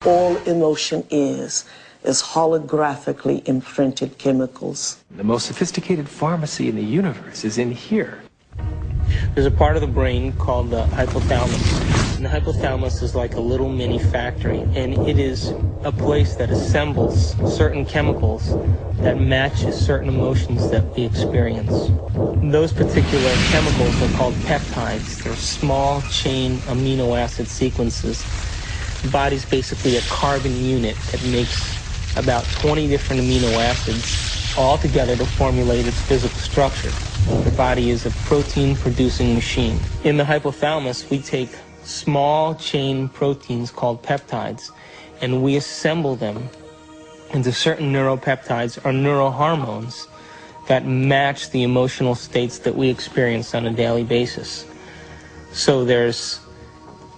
All emotion is holographically imprinted chemicals. The most sophisticated pharmacy in the universe is in here. There's a part of the brain called the hypothalamus. And the hypothalamus is like a little mini factory, and it is a place that assembles certain chemicals that matches certain emotions that we experience. Those particular chemicals are called peptides. They're small chain amino acid sequences. The body's basically a carbon unit that makes about 20 different amino acids all together to formulate its physical structure. The body is a protein-producing machine. In the hypothalamus, we take small chain proteins called peptides, and we assemble them into certain neuropeptides or neurohormones that match the emotional states that we experience on a daily basis. So there's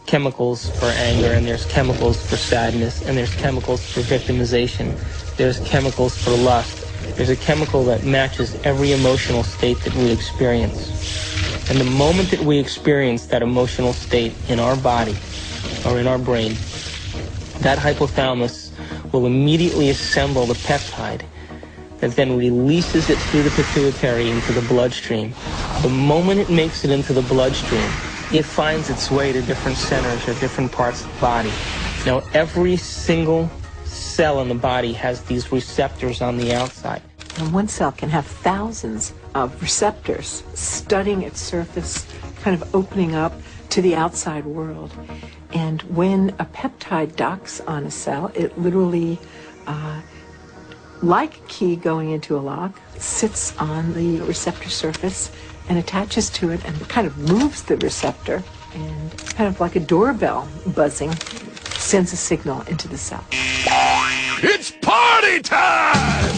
chemicals for anger, and there's chemicals for sadness, and there's chemicals for victimization, there's chemicals for lust. There's a chemical that matches every emotional state that we experience. And the moment that we experience that emotional state in our body or in our brain, that hypothalamus will immediately assemble the peptide that then releases it through the pituitary into the bloodstream. The moment it makes it into the bloodstream, it finds its way to different centers or different parts of the body. Now, every single cell in the body has these receptors on the outside. And one cell can have thousands of receptors studding its surface, kind of opening up to the outside world. And when a peptide docks on a cell, it literally, like a key going into a lock, sits on the receptor surface and attaches to it and kind of moves the receptor, and kind of like a doorbell buzzing, sends a signal into the cell. It's party time!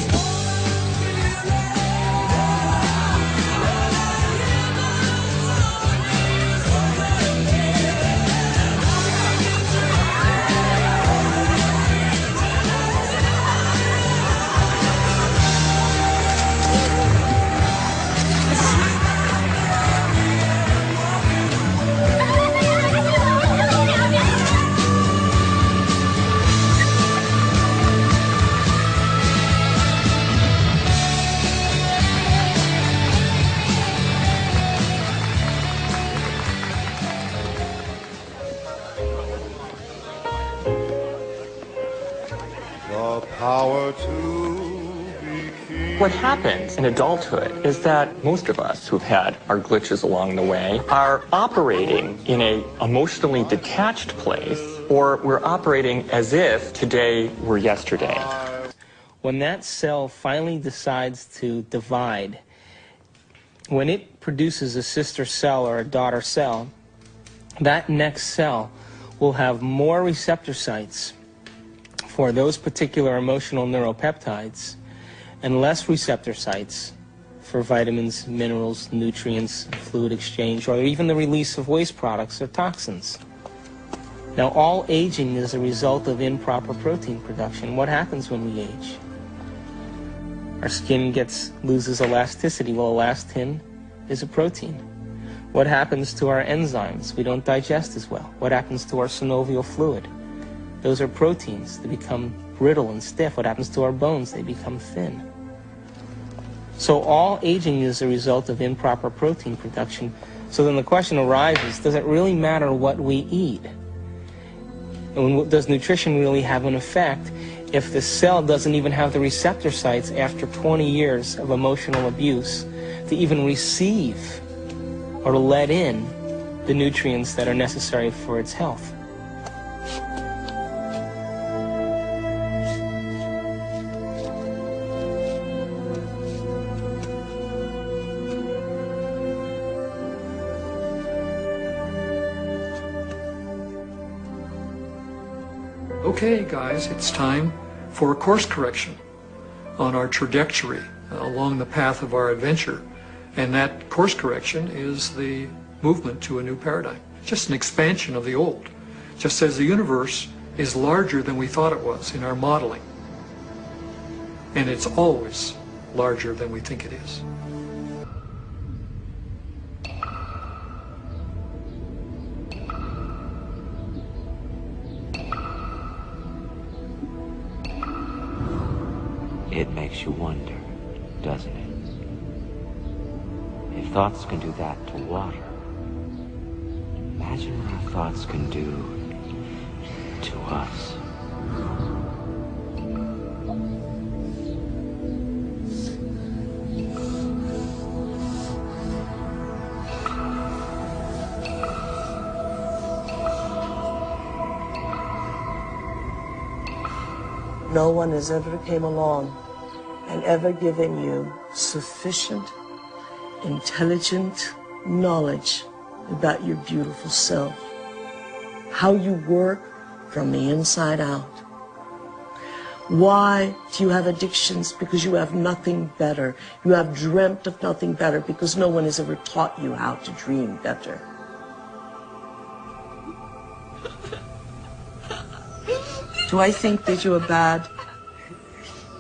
What happens in adulthood is that most of us who've had our glitches along the way are operating in an emotionally detached place, or we're operating as if today were yesterday. When that cell finally decides to divide, when it produces a sister cell or a daughter cell, that next cell will have more receptor sites for those particular emotional neuropeptides and less receptor sites for vitamins, minerals, nutrients, fluid exchange, or even the release of waste products or toxins. Now, all aging is a result of improper protein production. What happens when we age? Our skin loses elasticity. Well, elastin is a protein. What happens to our enzymes? We don't digest as well. What happens to our synovial fluid? Those are proteins. They become brittle and stiff. What happens to our bones? They become thin. So all aging is a result of improper protein production. So then the question arises, does it really matter what we eat? And does nutrition really have an effect if the cell doesn't even have the receptor sites after 20 years of emotional abuse to even receive or to let in the nutrients that are necessary for its health? Okay, guys, it's time for a course correction on our trajectory along the path of our adventure. And that course correction is the movement to a new paradigm. Just an expansion of the old. Just as the universe is larger than we thought it was in our modeling. And it's always larger than we think it is. It makes you wonder, doesn't it? If thoughts can do that to water, imagine what our thoughts can do to us. No one has ever came along and ever given you sufficient, intelligent knowledge about your beautiful self, how you work from the inside out. Why do you have addictions? Because you have nothing better. You have dreamt of nothing better because no one has ever taught you how to dream better. Do I think that you are bad?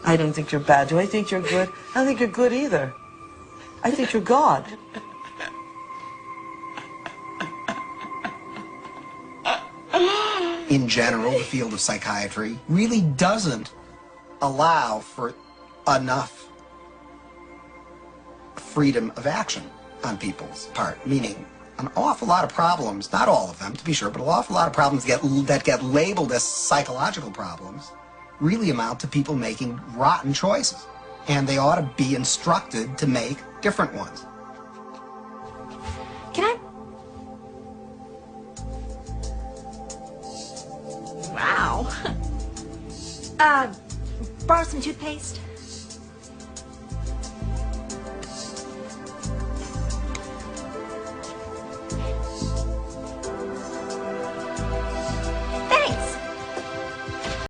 I don't think you're bad. Do I think you're good? I don't think you're good either. I think you're God. In general, the field of psychiatry really doesn't allow for enough freedom of action on people's part, meaning an awful lot of problems, not all of them to be sure, but an awful lot of problems that get labeled as psychological problems really amount to people making rotten choices, and they ought to be instructed to make different ones. Can I? Wow. Borrow some toothpaste?